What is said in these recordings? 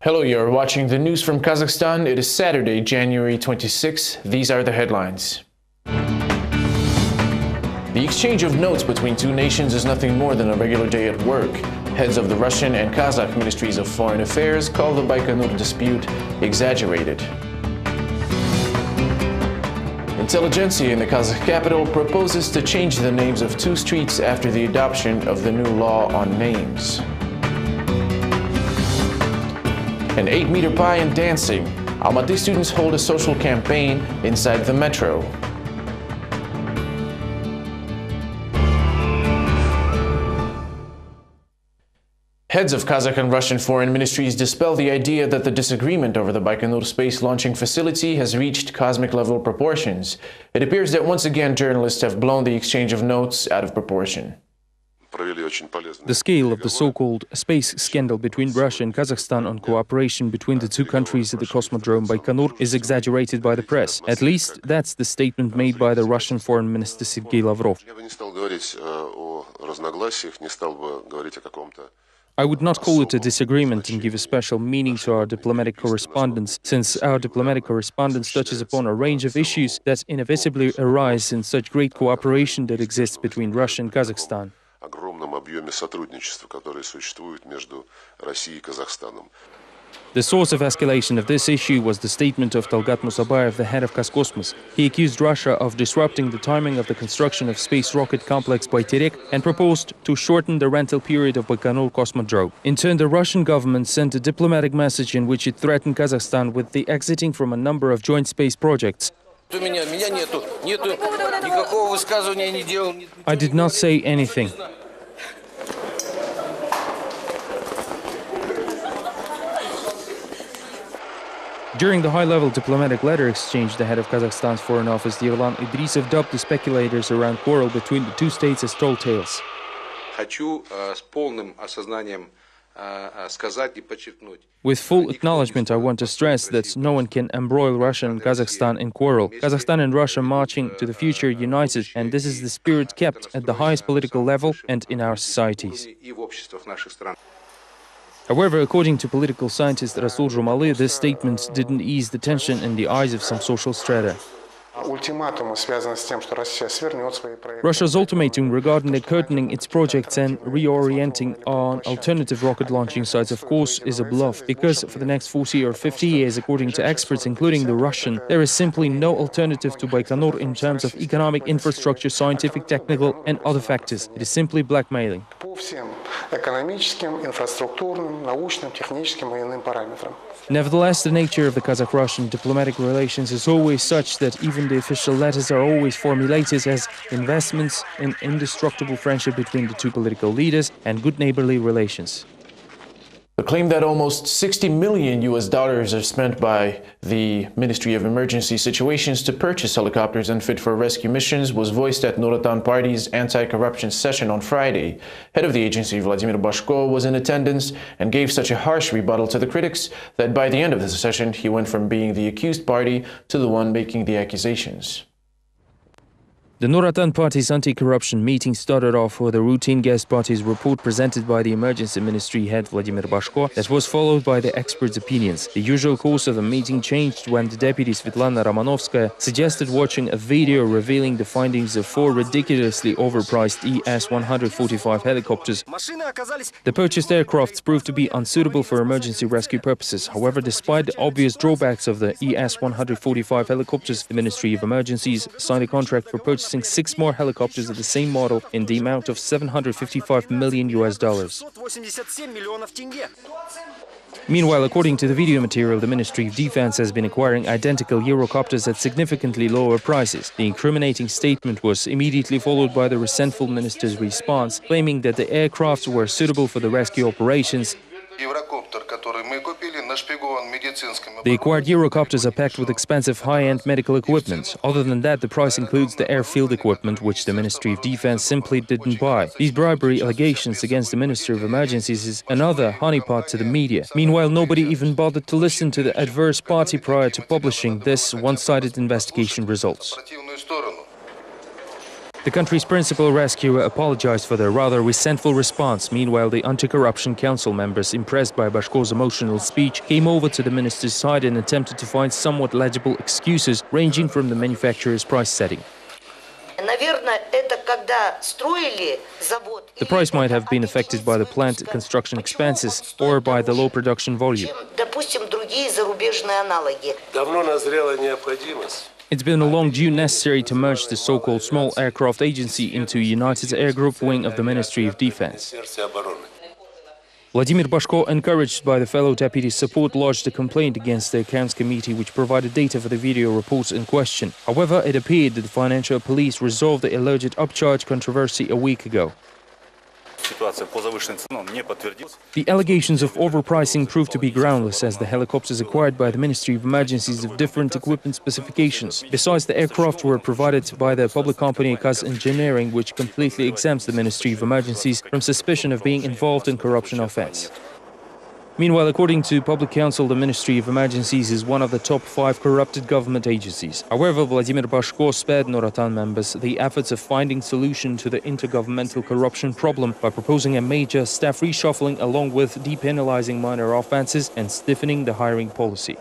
Hello, you're watching the news from Kazakhstan. It is Saturday, January 26. These are the headlines. The exchange of notes between two nations is nothing more than a regular day at work. Heads of the Russian and Kazakh ministries of foreign affairs call the Baikonur dispute exaggerated. Intelligentsia in the Kazakh capital proposes to change the names of two streets after the adoption of the new law on names. An 8-meter pie and dancing. Almaty students hold a social campaign inside the metro. Heads of Kazakh and Russian foreign ministries dispel the idea that the disagreement over the Baikonur space launching facility has reached cosmic-level proportions. It appears that once again journalists have blown the exchange of notes out of proportion. The scale of the so-called space scandal between Russia and Kazakhstan on cooperation between the two countries at the cosmodrome Baikonur is exaggerated by the press. At least, that's the statement made by the Russian Foreign Minister Sergei Lavrov. I would not call it a disagreement and give a special meaning to our diplomatic correspondence, since our diplomatic correspondence touches upon a range of issues that inevitably arise in such great cooperation that exists between Russia and Kazakhstan. The source of escalation of this issue was the statement of Talgat Musabayev, the head of Kazkosmos. He accused Russia of disrupting the timing of the construction of space rocket complex Bayterek and proposed to shorten the rental period of Baikonur Cosmodrome. In turn, the Russian government sent a diplomatic message in which it threatened Kazakhstan with the exiting from a number of joint space projects. I did not say anything. During the high-level diplomatic letter exchange, the head of Kazakhstan's foreign office, Yerlan Idrisov, dubbed the speculators around quarrel between the two states as tall tales. With full acknowledgement, I want to stress that no one can embroil Russia and Kazakhstan in quarrel. Kazakhstan and Russia marching to the future united, and this is the spirit kept at the highest political level and in our societies. However, according to political scientist Rasul Jumali, this statement didn't ease the tension in the eyes of some social strata. Russia's ultimatum regarding curtaining its projects and reorienting on alternative rocket launching sites, of course, is a bluff, because for the next 40 or 50 years, according to experts, including the Russian, there is simply no alternative to Baikonur in terms of economic infrastructure, scientific, technical and other factors. It is simply blackmailing. Nevertheless, the nature of the Kazakh-Russian diplomatic relations is always such that even the official letters are always formulated as investments in indestructible friendship between the two political leaders and good neighborly relations. The claim that almost $60 million are spent by the Ministry of Emergency Situations to purchase helicopters unfit for rescue missions was voiced at Nur-Otan Party's anti-corruption session on Friday. Head of the agency, Vladimir Bashko, was in attendance and gave such a harsh rebuttal to the critics that by the end of the session, he went from being the accused party to the one making the accusations. The Nur-Otan Party's anti-corruption meeting started off with a routine guest party's report presented by the Emergency Ministry head Vladimir Bashko that was followed by the experts' opinions. The usual course of the meeting changed when the deputy Svetlana Romanovskaya suggested watching a video revealing the findings of 4 ridiculously overpriced ES-145 helicopters. The purchased aircrafts proved to be unsuitable for emergency rescue purposes. However, despite the obvious drawbacks of the ES-145 helicopters, the Ministry of Emergencies signed a contract for purchasing 6 more helicopters of the same model in the amount of $755 million. Meanwhile, according to the video material, the Ministry of Defense has been acquiring identical Eurocopters at significantly lower prices. The incriminating statement was immediately followed by the resentful minister's response, claiming that the aircraft were suitable for the rescue operations. The acquired Eurocopters are packed with expensive high-end medical equipment. Other than that, the price includes the airfield equipment, which the Ministry of Defense simply didn't buy. These bribery allegations against the Minister of Emergencies is another honeypot to the media. Meanwhile, nobody even bothered to listen to the adverse party prior to publishing this one-sided investigation results. The country's principal rescuer apologized for their rather resentful response. Meanwhile, the Anti-Corruption Council members, impressed by Bashko's emotional speech, came over to the minister's side and attempted to find somewhat legible excuses, ranging from the manufacturer's price setting. The price might have been affected by the plant construction expenses or by the low production volume. It's been a long due necessary to merge the so-called Small Aircraft Agency into United Air Group wing of the Ministry of Defense. Vladimir Bashko, encouraged by the fellow deputy's support, lodged a complaint against the Accounts Committee, which provided data for the video reports in question. However, it appeared that the financial police resolved the alleged upcharge controversy a week ago. The allegations of overpricing proved to be groundless, as the helicopters acquired by the Ministry of Emergencies have different equipment specifications. Besides, the aircraft were provided by the public company Kaz Engineering, which completely exempts the Ministry of Emergencies from suspicion of being involved in corruption offense. Meanwhile, according to Public Council, the Ministry of Emergencies is one of the top 5 corrupted government agencies. However, Vladimir Bashko spared Nuratan members the efforts of finding solution to the intergovernmental corruption problem by proposing a major staff reshuffling along with depenalizing minor offenses and stiffening the hiring policy.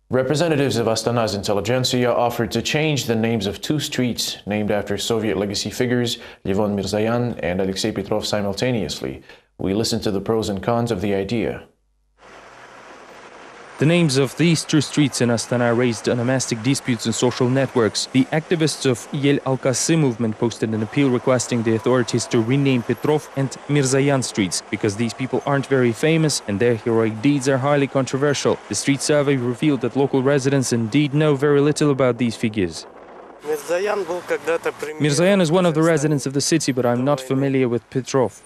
Representatives of Astana's intelligentsia offered to change the names of 2 streets named after Soviet legacy figures, Levon Mirzayan and Alexei Petrov, simultaneously. We listen to the pros and cons of the idea. The names of these 2 streets in Astana raised onomastic disputes in social networks. The activists of Yel Alkasi movement posted an appeal requesting the authorities to rename Petrov and Mirzayan streets because these people aren't very famous and their heroic deeds are highly controversial. The street survey revealed that local residents indeed know very little about these figures. Mirzayan is one of the residents of the city, but I'm not familiar with Petrov.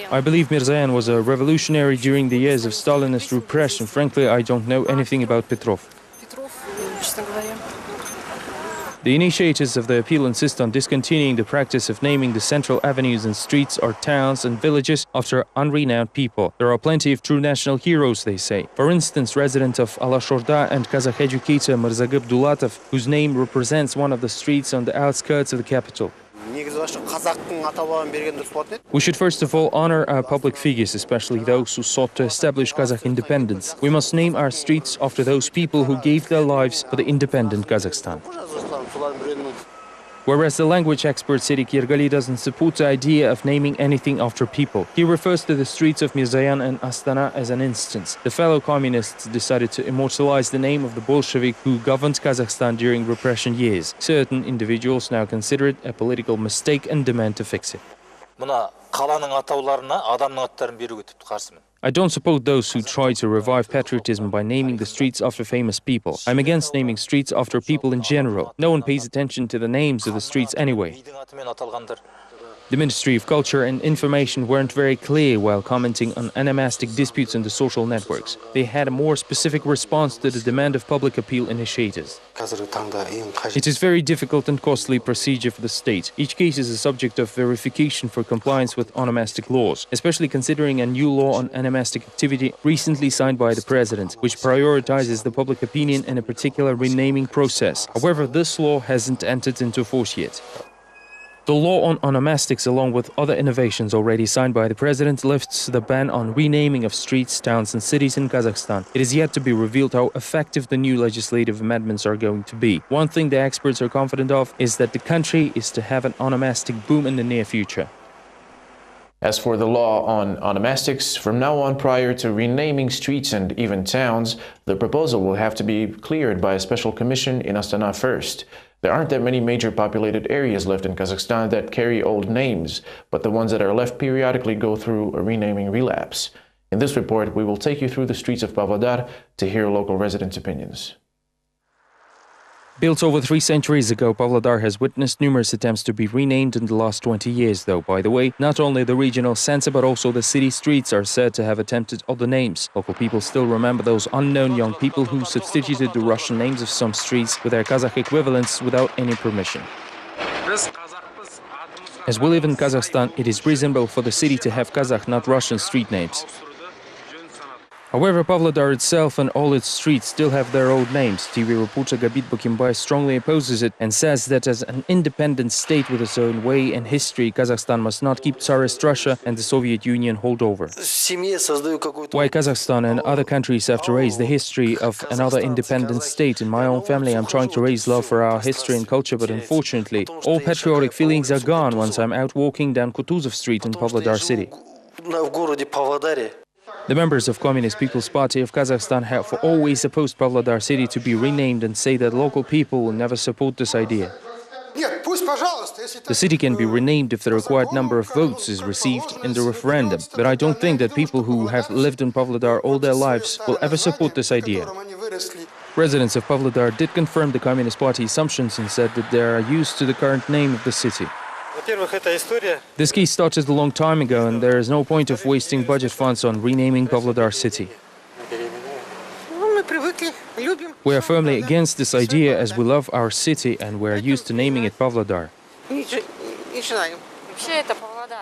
I believe Mirzayan was a revolutionary during the years of Stalinist repression. Frankly, I don't know anything about Petrov. The initiators of the appeal insist on discontinuing the practice of naming the central avenues and streets or towns and villages after unrenowned people. There are plenty of true national heroes, they say. For instance, resident of Alashorda and Kazakh educator Mirzagib Dulatov, whose name represents one of the streets on the outskirts of the capital. We should first of all honor our public figures, especially those who sought to establish Kazakh independence. We must name our streets after those people who gave their lives for the independent Kazakhstan. Whereas the language expert Serik Yergali doesn't support the idea of naming anything after people. He refers to the streets of Mirzayan and Astana as an instance. The fellow communists decided to immortalize the name of the Bolshevik who governed Kazakhstan during repression years. Certain individuals now consider it a political mistake and demand to fix it. I don't support those who try to revive patriotism by naming the streets after famous people. I'm against naming streets after people in general. No one pays attention to the names of the streets anyway. The Ministry of Culture and Information weren't very clear while commenting on onomastic disputes in the social networks. They had a more specific response to the demand of public appeal initiators. It is very difficult and costly procedure for the state. Each case is a subject of verification for compliance with onomastic laws, especially considering a new law on onomastic activity recently signed by the president, which prioritizes the public opinion in a particular renaming process. However, this law hasn't entered into force yet. The law on onomastics, along with other innovations already signed by the president, lifts the ban on renaming of streets, towns and cities in Kazakhstan. It is yet to be revealed how effective the new legislative amendments are going to be. One thing the experts are confident of is that the country is to have an onomastic boom in the near future. As for the law on onomastics, from now on, prior to renaming streets and even towns, the proposal will have to be cleared by a special commission in Astana first. There aren't that many major populated areas left in Kazakhstan that carry old names, but the ones that are left periodically go through a renaming relapse. In this report, we will take you through the streets of Pavlodar to hear local residents' opinions. Built over 3 centuries ago, Pavlodar has witnessed numerous attempts to be renamed in the last 20 years, though. By the way, not only the regional center but also the city streets are said to have attempted other names. Local people still remember those unknown young people who substituted the Russian names of some streets with their Kazakh equivalents without any permission. As we live in Kazakhstan, it is reasonable for the city to have Kazakh, not Russian street names. However, Pavlodar itself and all its streets still have their old names. TV reporter Gabit Bukimbay strongly opposes it and says that as an independent state with its own way and history, Kazakhstan must not keep Tsarist Russia and the Soviet Union hold over. Why Kazakhstan and other countries have to raise the history of another independent state? In my own family, I'm trying to raise love for our history and culture, but unfortunately, all patriotic feelings are gone once I'm out walking down Kutuzov Street in Pavlodar city. The members of Communist People's Party of Kazakhstan have always opposed Pavlodar city to be renamed and say that local people will never support this idea. The city can be renamed if the required number of votes is received in the referendum, but I don't think that people who have lived in Pavlodar all their lives will ever support this idea. Residents of Pavlodar did confirm the Communist Party assumptions and said that they are used to the current name of the city. This case started a long time ago, and there is no point of wasting budget funds on renaming Pavlodar city. We are firmly against this idea as we love our city and we are used to naming it Pavlodar.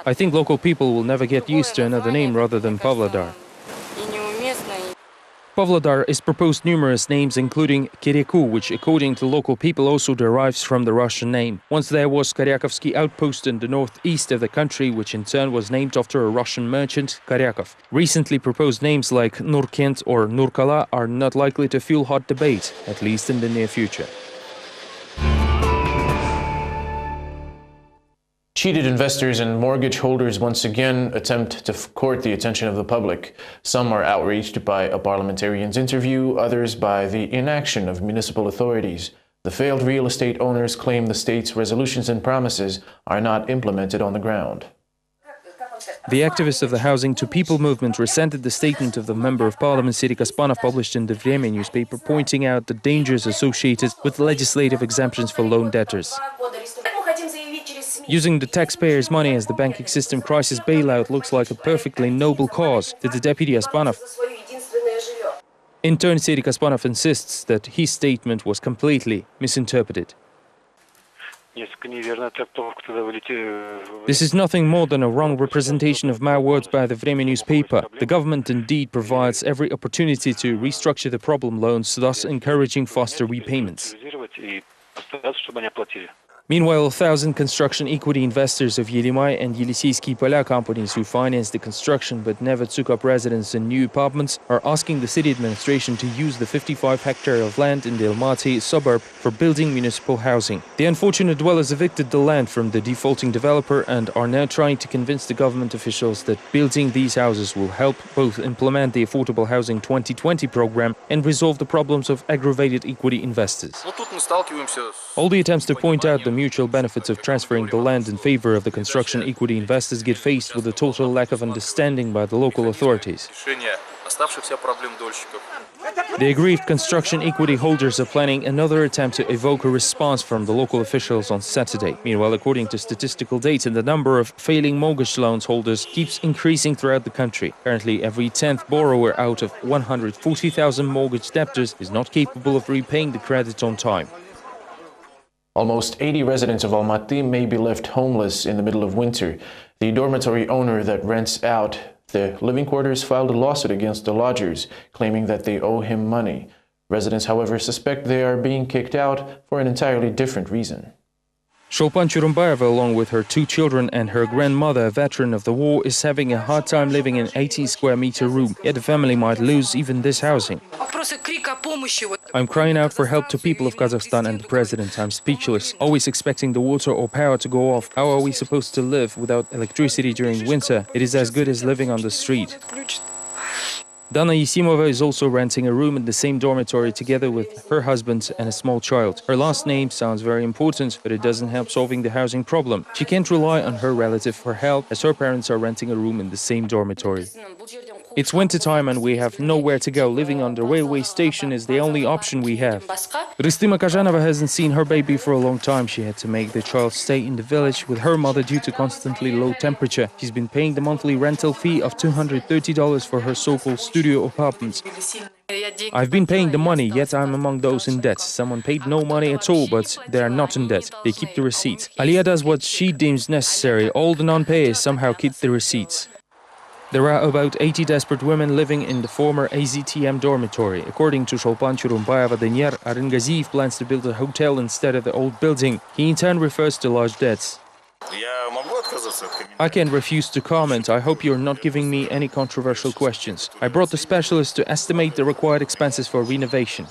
I think local people will never get used to another name rather than Pavlodar. Pavlodar is proposed numerous names, including Kereku, which according to local people also derives from the Russian name. Once there was Koryakovsky outpost in the northeast of the country, which in turn was named after a Russian merchant, Koryakov. Recently proposed names like Nurkent or Nurkala are not likely to fuel hot debate, at least in the near future. Cheated investors and mortgage holders once again attempt to court the attention of the public. Some are outraged by a parliamentarian's interview, others by the inaction of municipal authorities. The failed real estate owners claim the state's resolutions and promises are not implemented on the ground. The activists of the Housing to People movement resented the statement of the Member of Parliament Siri Kaspanov published in the Vremya newspaper, pointing out the dangers associated with legislative exemptions for loan debtors. Using the taxpayers' money as the banking system crisis bailout looks like a perfectly noble cause, said the Deputy Aspanov. In turn, Siri Kaspanov insists that his statement was completely misinterpreted. This is nothing more than a wrong representation of my words by the Vremya newspaper. The government indeed provides every opportunity to restructure the problem loans, thus encouraging faster repayments. Meanwhile, 1,000 construction equity investors of Yelimay and Yeliseyskiy Pola companies who financed the construction but never took up residence in new apartments are asking the city administration to use the 55 hectares of land in the Almaty suburb for building municipal housing. The unfortunate dwellers evicted the land from the defaulting developer and are now trying to convince the government officials that building these houses will help both implement the Affordable Housing 2020 program and resolve the problems of aggravated equity investors. All the attempts to point out the mutual benefits of transferring the land in favor of the construction equity investors get faced with a total lack of understanding by the local authorities. The aggrieved construction equity holders are planning another attempt to evoke a response from the local officials on Saturday. Meanwhile, according to statistical data, the number of failing mortgage loans holders keeps increasing throughout the country. Currently, every 10th borrower out of 140,000 mortgage debtors is not capable of repaying the credit on time. Almost 80 residents of Almaty may be left homeless in the middle of winter. The dormitory owner that rents out the living quarters filed a lawsuit against the lodgers, claiming that they owe him money. Residents, however, suspect they are being kicked out for an entirely different reason. Shulpan Churumbayeva, along with her 2 children and her grandmother, a veteran of the war, is having a hard time living in an 18-square-meter room, yet the family might lose even this housing. I'm crying out for help to people of Kazakhstan and the president. I'm speechless, always expecting the water or power to go off. How are we supposed to live without electricity during winter? It is as good as living on the street. Dana Yesimova is also renting a room in the same dormitory together with her husband and a small child. Her last name sounds very important, but it doesn't help solving the housing problem. She can't rely on her relative for help, as her parents are renting a room in the same dormitory. It's wintertime and we have nowhere to go. Living on the railway station is the only option we have. Rystima Kajanova hasn't seen her baby for a long time. She had to make the child stay in the village with her mother due to constantly low temperature. She's been paying the monthly rental fee of $230 for her so-called studio apartments. I've been paying the money, yet I'm among those in debt. Someone paid no money at all, but they are not in debt. They keep the receipts. Aliya does what she deems necessary. All the non-payers somehow keep the receipts. There are about 80 desperate women living in the former AZTM dormitory. According to Shulpan Churumbayeva Denier, Aringaziyev plans to build a hotel instead of the old building. He in turn refers to large debts. I can refuse to comment. I hope you're not giving me any controversial questions. I brought the specialists to estimate the required expenses for renovation.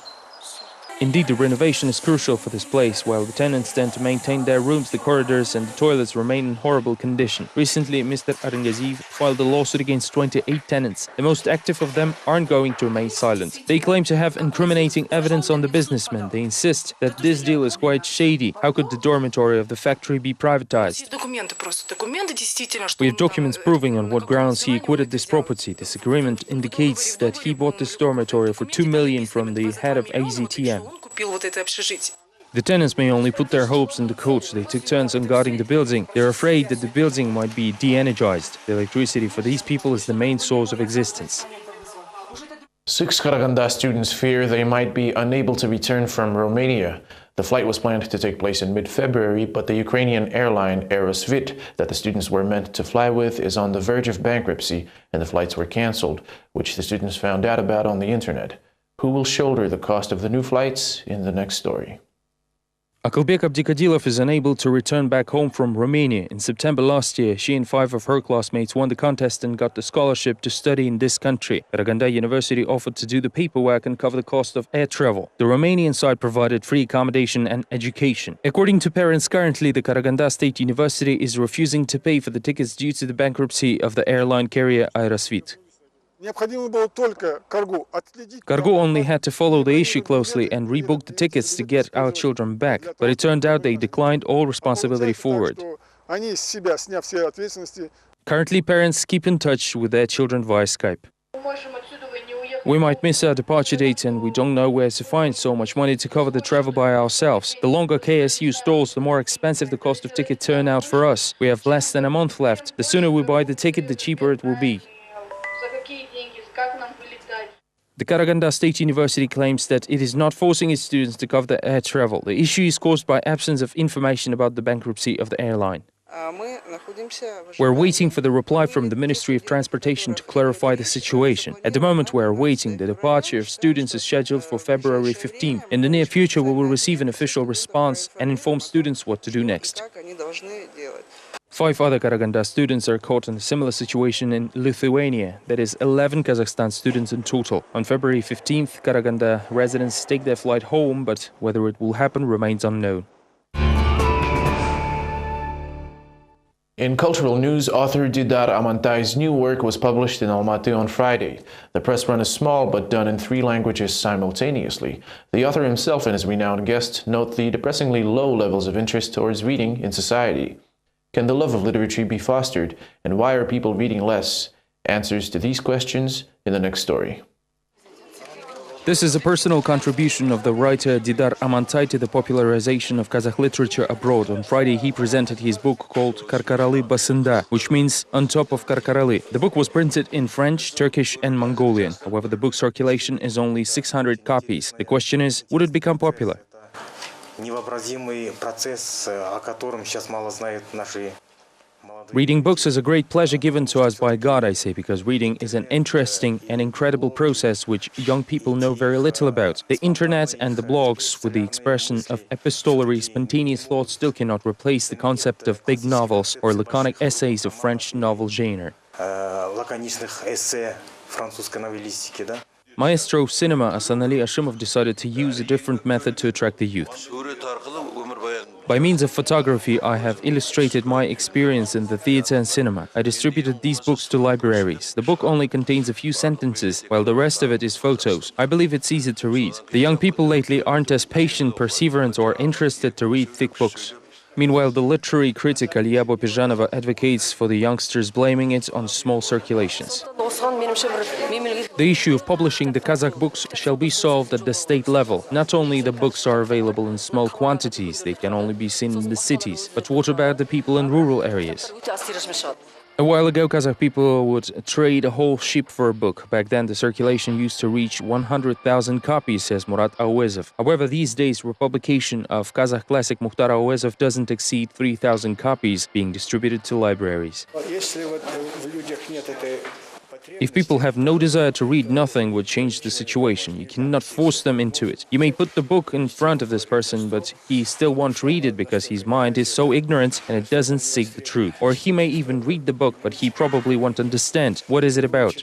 Indeed, the renovation is crucial for this place. While the tenants tend to maintain their rooms, the corridors and the toilets remain in horrible condition. Recently, Mr. Aringaziyev filed a lawsuit against 28 tenants. The most active of them aren't going to remain silent. They claim to have incriminating evidence on the businessmen. They insist that this deal is quite shady. How could the dormitory of the factory be privatized? We have documents proving on what grounds he acquitted this property. This agreement indicates that he bought this dormitory for 2 million from the head of AZTM. The tenants may only put their hopes in the coach. They took turns on guarding the building. They're afraid that the building might be de-energized. The electricity for these people is the main source of existence. 6 Karaganda students fear they might be unable to return from Romania. The flight was planned to take place in mid-February, but the Ukrainian airline Aerosvit that the students were meant to fly with is on the verge of bankruptcy, and the flights were cancelled, which the students found out about on the internet. Who will shoulder the cost of the new flights in the next story? Akılbek Abdikadilov is unable to return back home from Romania. In September last year, she and 5 of her classmates won the contest and got the scholarship to study in this country. Karaganda University offered to do the paperwork and cover the cost of air travel. The Romanian side provided free accommodation and education. According to parents, currently the Karaganda State University is refusing to pay for the tickets due to the bankruptcy of the airline carrier Aerosvit. Cargo only had to follow the issue closely and rebook the tickets to get our children back, but it turned out they declined all responsibility forward. Currently, parents keep in touch with their children via Skype. We might miss our departure date and we don't know where to find so much money to cover the travel by ourselves. The longer KSU stalls, the more expensive the cost of ticket turn out for us. We have less than a month left. The sooner we buy the ticket, the cheaper it will be. The Karaganda State University claims that it is not forcing its students to cover the air travel. The issue is caused by absence of information about the bankruptcy of the airline. We're waiting for the reply from the Ministry of Transportation to clarify the situation. At the moment we are waiting. The departure of students is scheduled for February 15th. In the near future we will receive an official response and inform students what to do next. 5 other Karaganda students are caught in a similar situation in Lithuania. That is 11 Kazakhstan students in total. On February 15th, Karaganda residents take their flight home, but whether it will happen remains unknown. In cultural news, author Didar Amantai's new work was published in Almaty on Friday. The press run is small but done in 3 languages simultaneously. The author himself and his renowned guest note the depressingly low levels of interest towards reading in society. Can the love of literature be fostered, and why are people reading less? Answers to these questions in the next story. This is a personal contribution of the writer Didar Amantai to the popularization of Kazakh literature abroad. On Friday, he presented his book called Karkaraly Basında, which means on top of Karkaraly. The book was printed in French, Turkish and Mongolian. However, the book's circulation is only 600 copies. The question is, would it become popular? Reading books is a great pleasure given to us by God, I say, because reading is an interesting and incredible process which young people know very little about. The internet and the blogs with the expression of epistolary, spontaneous thought still cannot replace the concept of big novels or laconic essays of French novel genre. Maestro of cinema Asanali Ashimov decided to use a different method to attract the youth. By means of photography, I have illustrated my experience in the theater and cinema. I distributed these books to libraries. The book only contains a few sentences, while the rest of it is photos. I believe it's easy to read. The young people lately aren't as patient, perseverant, or interested to read thick books. Meanwhile, the literary critic Aliya Bopizhanova advocates for the youngsters, blaming it on small circulations. The issue of publishing the Kazakh books shall be solved at the state level. Not only the books are available in small quantities, they can only be seen in the cities, but what about the people in rural areas? A while ago, Kazakh people would trade a whole ship for a book. Back then, the circulation used to reach 100,000 copies, says Murat Auezov. However, these days, republication of Kazakh classic Mukhtar Auezov doesn't exceed 3,000 copies being distributed to libraries. If people have no desire to read, nothing would change the situation. You cannot force them into it. You may put the book in front of this person, but he still won't read it because his mind is so ignorant and it doesn't seek the truth. Or he may even read the book, but he probably won't understand what is it about.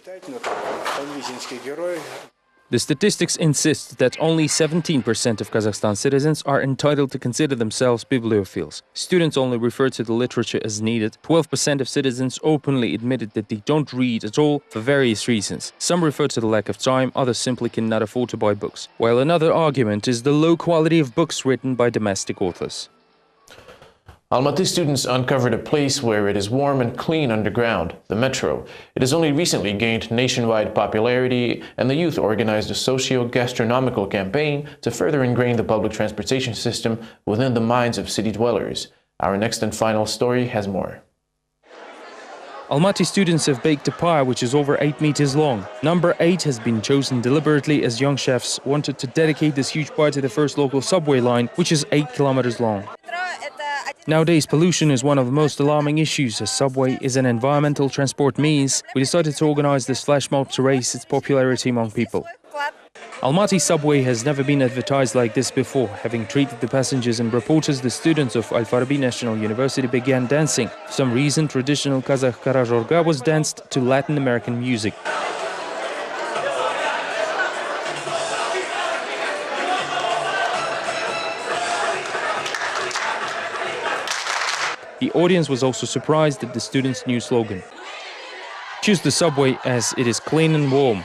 The statistics insist that only 17% of Kazakhstan citizens are entitled to consider themselves bibliophiles. Students only refer to the literature as needed. 12% of citizens openly admitted that they don't read at all for various reasons. Some refer to the lack of time, others simply cannot afford to buy books. While another argument is the low quality of books written by domestic authors. Almaty students uncovered a place where it is warm and clean underground, the metro. It has only recently gained nationwide popularity, and the youth organized a socio-gastronomical campaign to further ingrain the public transportation system within the minds of city dwellers. Our next and final story has more. Almaty students have baked a pie which is over 8 meters long. Number 8 has been chosen deliberately as young chefs wanted to dedicate this huge pie to the first local subway line, which is 8 kilometers long. Nowadays, pollution is one of the most alarming issues. As subway is an environmental transport means, we decided to organize this flash mob to raise its popularity among people. Almaty subway has never been advertised like this before. Having treated the passengers and reporters, the students of Al-Farabi National University began dancing. For some reason, traditional Kazakh karajorga was danced to Latin American music. The audience was also surprised at the students' new slogan. Choose the subway as it is clean and warm.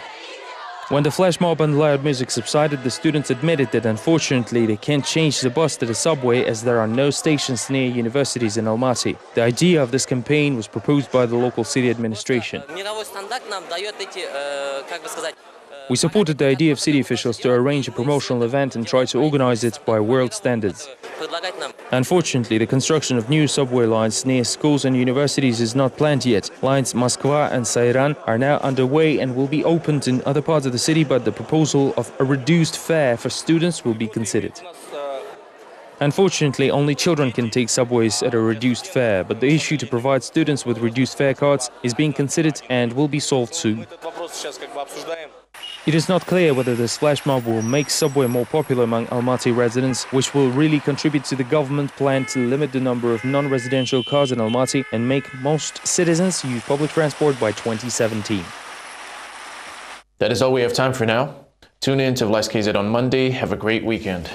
When the flash mob and loud music subsided, the students admitted that unfortunately they can't change the bus to the subway as there are no stations near universities in Almaty. The idea of this campaign was proposed by the local city administration. We supported the idea of city officials to arrange a promotional event and try to organize it by world standards. Unfortunately, the construction of new subway lines near schools and universities is not planned yet. Lines Moskva and Sayran are now underway and will be opened in other parts of the city, but the proposal of a reduced fare for students will be considered. Unfortunately, only children can take subways at a reduced fare, but the issue to provide students with reduced fare cards is being considered and will be solved soon. It is not clear whether this flash mob will make subway more popular among Almaty residents, which will really contribute to the government plan to limit the number of non-residential cars in Almaty and make most citizens use public transport by 2017. That is all we have time for now. Tune in to Vlast KZ on Monday. Have a great weekend.